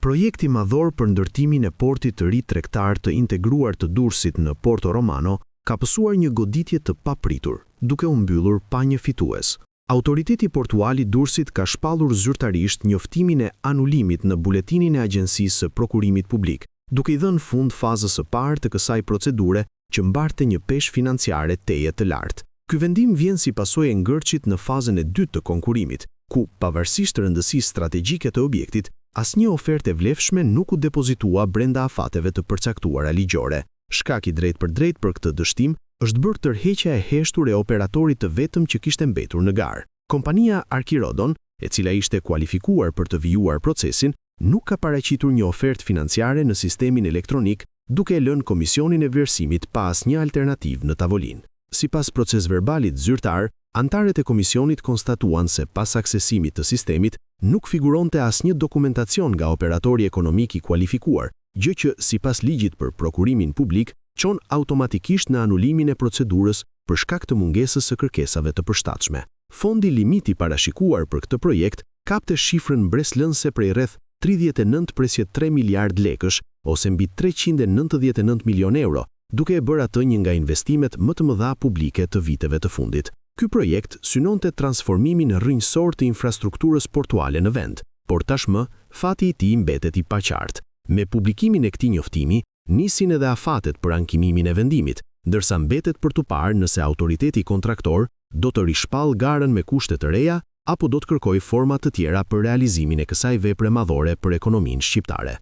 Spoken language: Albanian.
Projekti madhor për ndërtimin e portit të ri tregtar të integruar të Durrësit në Porto Romano ka pësuar një goditje të papritur, duke u mbyllur pa një fitues. Autoriteti portual i Durrësit ka shpallur zyrtarisht njoftimin e anulimit në buletinin e Agjencisë së Prokurimit Publik, duke i dhënë fund fazës së parë të kësaj procedure që mbarte një peshë financiare teje të lartë. Ky vendim vjen si pasojë e ngërçit në fazën e dytë të konkurimit, ku, pavarësisht të rëndësisë strategjike të objektit, asnjë ofertë e vlefshme nuk u depozitua brenda afateve të përcaktuara ligjore. Shkaki drejt për këtë dështim është bërë tërheqja e heshtur e operatorit të vetëm që kishte mbetur në garë. Kompania Arkirodon, e cila ishte kualifikuar për të vijuar procesin, nuk ka paraqitur një ofertë financiare në sistemin elektronik, duke e lënë komisionin e vlerësimit pa asnjë alternativë në tavolinë. Sipas procesverbalit zyrtar, antarët e komisionit konstatuan se pas aksesimit të sistemit, nuk figuronte asnjë dokumentacion nga operatori ekonomik i kualifikuar, gjë që sipas ligjit për prokurimin publik çon automatikisht në anulimin e procedurës për shkak të mungesës së kërkesave të përshtatshme. Fondi limiti parashikuar për këtë projekt kapte shifrën mbreslënse prej rreth 39.3 miliard lekësh ose mbi 399 milion euro, duke e bërë atë një nga investimet më të mëdha publike të viteve të fundit. Ky projekt synonte transformimin rrënjësor të infrastrukturës portuale në vend, por tashmë fati i tij mbetet i paqartë. Me publikimin e këtij njoftimi, nisin edhe afatet për ankimimin e vendimit, ndërsa mbetet për tu parë nëse autoriteti kontraktor do të rishpall garën me kushte të reja apo do të kërkojë forma të tjera për realizimin e kësaj vepre madhore për ekonominë shqiptare.